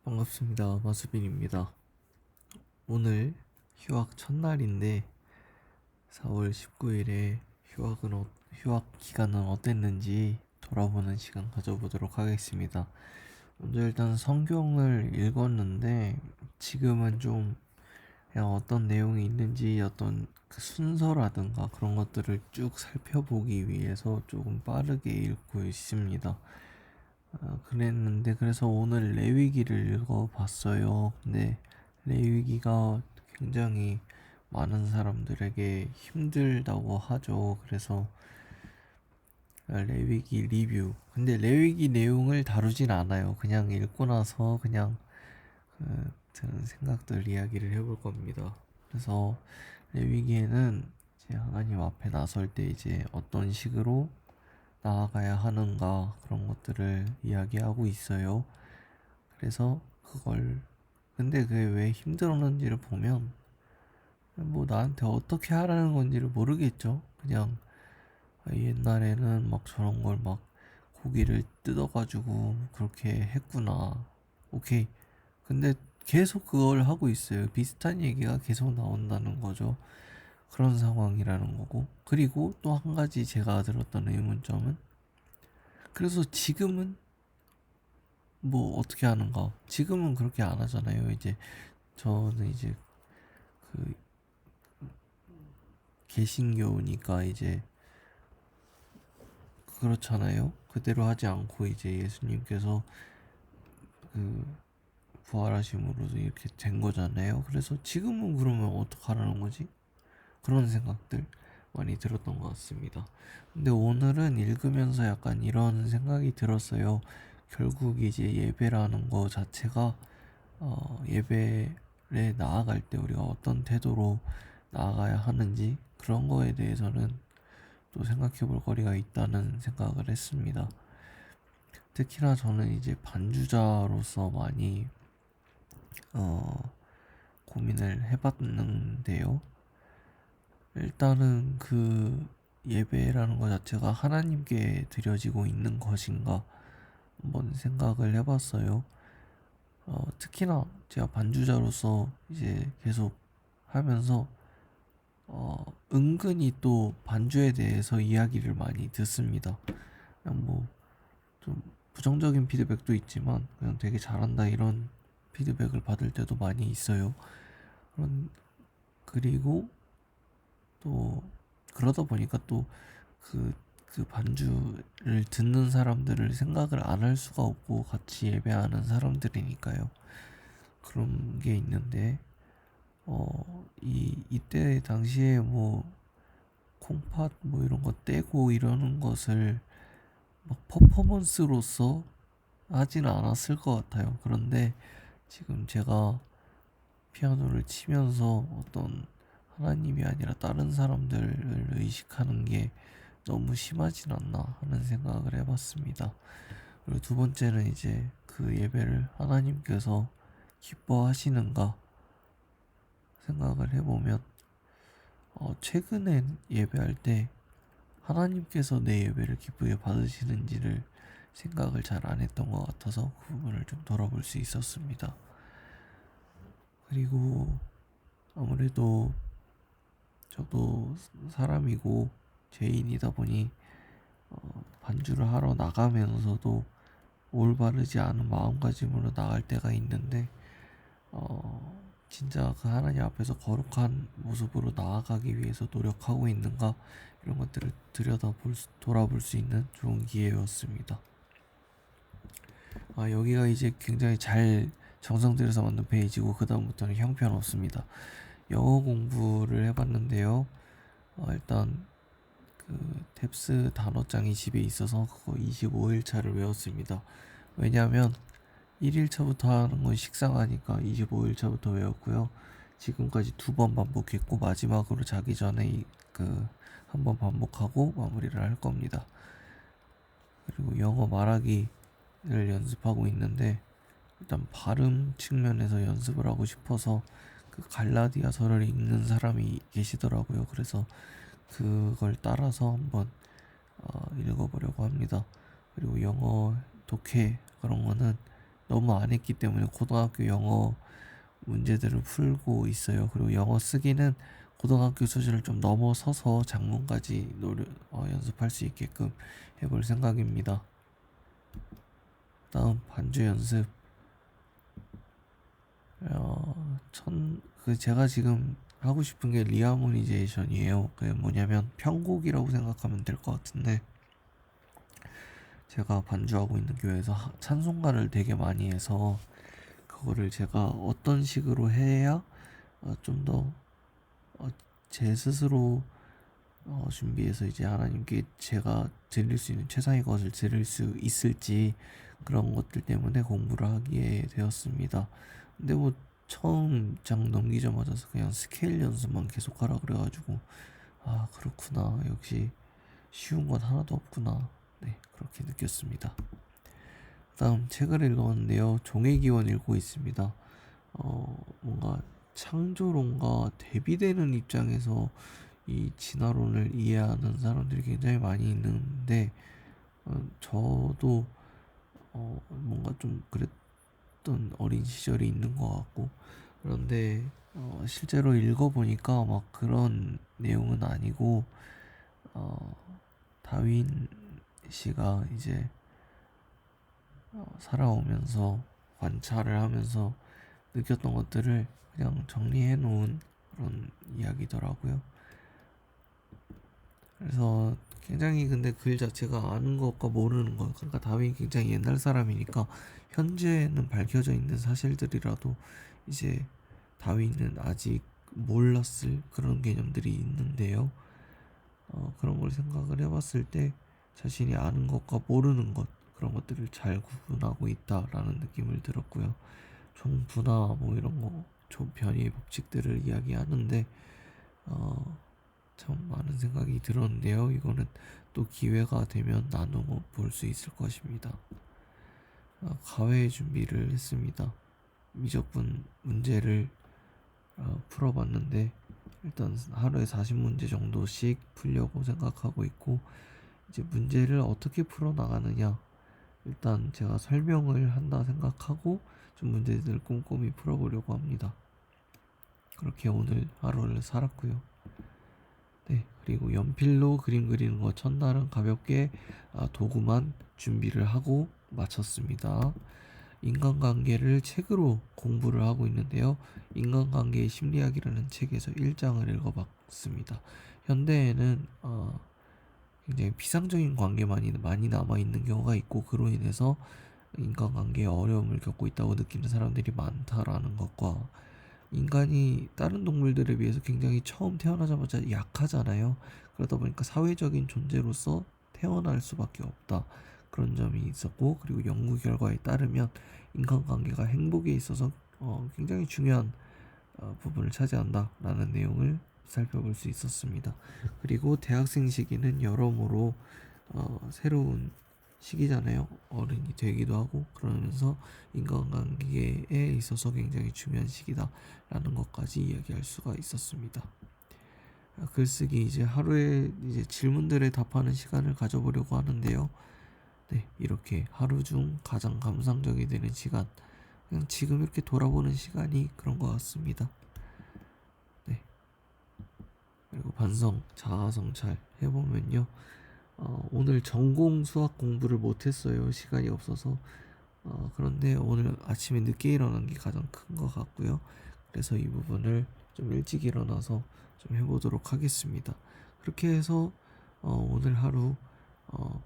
반갑습니다. 마수빈입니다. 오늘 휴학 첫날인데 4월 19일에 휴학 기간은 어땠는지 돌아보는 시간 가져보도록 하겠습니다. 먼저 일단 성경을 읽었는데 지금은 좀 그냥 어떤 내용이 있는지 어떤 그 순서라든가 그런 것들을 쭉 살펴보기 위해서 조금 빠르게 읽고 있습니다. 그랬는데 그래서 오늘 레위기를 읽어봤어요. 근데 레위기가 굉장히 많은 사람들에게 힘들다고 하죠. 그래서 레위기 리뷰. 근데 레위기 내용을 다루진 않아요. 그냥 읽고 나서 그냥 드는 생각들 이야기를 해볼 겁니다. 그래서 레위기에는 이제 하나님 앞에 나설 때 이제 어떤 식으로 나아가야 하는가 그런 것들을 이야기하고 있어요. 그래서 그걸 근데 그게 왜 힘들었는지를 보면 뭐 나한테 어떻게 하라는 건지를 모르겠죠. 그냥 옛날에는 막 저런 걸 막 고기를 뜯어가지고 그렇게 했구나. 오케이. 근데 계속 그걸 하고 있어요. 비슷한 얘기가 계속 나온다는 거죠. 그런 상황이라는 거고. 그리고 또 한 가지 제가 들었던 의문점은 그래서 지금은 뭐 어떻게 하는가? 지금은 그렇게 안 하잖아요. 이제 저는 이제 그 개신교니까 이제 그렇잖아요. 그대로 하지 않고 이제 예수님께서 그 부활하심으로도 이렇게 된 거잖아요. 그래서 지금은 그러면 어떡하라는 거지? 그런 생각들 많이 들었던 것 같습니다. 근데 오늘은 읽으면서 약간 이런 생각이 들었어요. 결국 이제 예배라는 거 자체가 예배에 나아갈 때 우리가 어떤 태도로 나아가야 하는지 그런 거에 대해서는 또 생각해 볼 거리가 있다는 생각을 했습니다. 특히나 저는 이제 반주자로서 많이 고민을 해봤는데요. 일단은 그 예배라는 것 자체가 하나님께 드려지고 있는 것인가 한번 생각을 해봤어요. 특히나 제가 반주자로서 이제 계속 하면서 은근히 또 반주에 대해서 이야기를 많이 듣습니다. 그냥 뭐 좀 부정적인 피드백도 있지만 그냥 되게 잘한다 이런 피드백을 받을 때도 많이 있어요. 그리고 또 그러다 보니까 또 그 반주를 듣는 사람들을 생각을 안 할 수가 없고 같이 예배하는 사람들이니까요. 그런 게 있는데 이때 당시에 뭐 콩팥 뭐 이런 거 떼고 이러는 것을 막 퍼포먼스로서 하지는 않았을 것 같아요. 그런데 지금 제가 피아노를 치면서 어떤 하나님이 아니라 다른 사람들을 의식하는 게 너무 심하진 않나 하는 생각을 해봤습니다. 그리고 두 번째는 이제 그 예배를 하나님께서 기뻐하시는가 생각을 해보면 최근에 예배할 때 하나님께서 내 예배를 기쁘게 받으시는지를 생각을 잘 안 했던 것 같아서 그 부분을 좀 돌아볼 수 있었습니다. 그리고 아무래도 저도 사람이고 죄인이다 보니 반주를 하러 나가면서도 올바르지 않은 마음가짐으로 나갈 때가 있는데 진짜 그 하나님 앞에서 거룩한 모습으로 나아가기 위해서 노력하고 있는가 이런 것들을 돌아볼 수 있는 좋은 기회였습니다. 여기가 이제 굉장히 잘 정성 들여서 만든 페이지고 그 다음부터는 형편없습니다. 영어 공부를 해봤는데요. 일단 그 탭스 단어장이 집에 있어서 그거 25일차를 외웠습니다. 왜냐하면 1일차부터 하는 건 식상하니까 25일차부터 외웠고요. 지금까지 두 번 반복했고 마지막으로 자기 전에 그 한 번 반복하고 마무리를 할 겁니다. 그리고 영어 말하기를 연습하고 있는데 일단 발음 측면에서 연습을 하고 싶어서 그 갈라디아서를 읽는 사람이 계시더라고요. 그래서 그걸 따라서 한번 읽어보려고 합니다. 그리고 영어 독해 그런 거는 너무 안 했기 때문에 고등학교 영어 문제들을 풀고 있어요. 그리고 영어 쓰기는 고등학교 수준을 좀 넘어서서 작문까지 연습할 수 있게끔 해볼 생각입니다. 다음 반주 연습. 제가 지금 하고 싶은 게 리하모니제이션이에요. 그게 뭐냐면 편곡이라고 생각하면 될 것 같은데, 제가 반주하고 있는 교회에서 찬송가를 되게 많이 해서 그거를 제가 어떤 식으로 해야 좀 더 제 스스로 준비해서 이제 하나님께 제가 드릴 수 있는 최상의 것을 드릴 수 있을지, 그런 것들 때문에 공부를 하게 되었습니다. 근데 뭐 처음 장 넘기자마자 그냥 스케일 연습만 계속하라 그래가지고, 아 그렇구나, 역시 쉬운 건 하나도 없구나, 네 그렇게 느꼈습니다. 다음 책을 읽었는데요, 종의 기원 읽고 있습니다. 뭔가 창조론과 대비되는 입장에서 이 진화론을 이해하는 사람들이 굉장히 많이 있는데, 저도 뭔가 좀 그랬던 어린 시절이 있는 것 같고, 그런데 실제로 읽어보니까 막 그런 내용은 아니고, 어, 다윈 씨가 이제 살아오면서 관찰을 하면서 느꼈던 것들을 그냥 정리해 놓은 그런 이야기더라고요. 그래서 굉장히, 근데 글 자체가 아는 것과 모르는 것, 그러니까 다윈이 굉장히 옛날 사람이니까 현재는 밝혀져 있는 사실들이라도 이제 다윈은 아직 몰랐을 그런 개념들이 있는데요. 그런 걸 생각을 해봤을 때 자신이 아는 것과 모르는 것, 그런 것들을 잘 구분하고 있다라는 느낌을 들었고요. 총분화 뭐 이런 거, 조변이 법칙들을 이야기하는데 참 많은 생각이 들었는데요. 이거는 또 기회가 되면 나누어 볼 수 있을 것입니다. 가회 준비를 했습니다. 미적분 문제를 풀어봤는데, 일단 하루에 40문제 정도씩 풀려고 생각하고 있고, 이제 문제를 어떻게 풀어나가느냐, 일단 제가 설명을 한다 생각하고 좀 문제들을 꼼꼼히 풀어보려고 합니다. 그렇게 오늘 하루를 살았고요. 네, 그리고 연필로 그림 그리는 거 첫날은 가볍게 도구만 준비를 하고 마쳤습니다. 인간관계를 책으로 공부를 하고 있는데요. 인간관계의 심리학이라는 책에서 1장을 읽어봤습니다. 현대에는 굉장히 피상적인 관계만이 많이 남아있는 경우가 있고, 그로 인해서 인간관계에 어려움을 겪고 있다고 느끼는 사람들이 많다라는 것과, 인간이 다른 동물들에 비해서 굉장히 처음 태어나자마자 약하잖아요. 그러다 보니까 사회적인 존재로서 태어날 수밖에 없다, 그런 점이 있었고, 그리고 연구 결과에 따르면 인간관계가 행복에 있어서 굉장히 중요한 부분을 차지한다라는 내용을 살펴볼 수 있었습니다. 그리고 대학생 시기는 여러모로 새로운 시기잖아요. 어른이 되기도 하고, 그러면서 인간관계에 있어서 굉장히 중요한 시기다라는 것까지 이야기할 수가 있었습니다. 글쓰기, 이제 하루에 이제 질문들에 답하는 시간을 가져보려고 하는데요. 네, 이렇게 하루 중 가장 감상적이 되는 시간, 그냥 지금 이렇게 돌아보는 시간이 그런 것 같습니다. 네, 그리고 반성, 자아 성찰 해보면요. 오늘 전공 수학 공부를 못했어요. 시간이 없어서. 그런데 오늘 아침에 늦게 일어난 게 가장 큰 것 같고요. 그래서 이 부분을 좀 일찍 일어나서 좀 해보도록 하겠습니다. 그렇게 해서 오늘 하루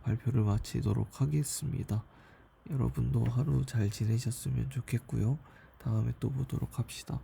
발표를 마치도록 하겠습니다. 여러분도 하루 잘 지내셨으면 좋겠고요. 다음에 또 보도록 합시다.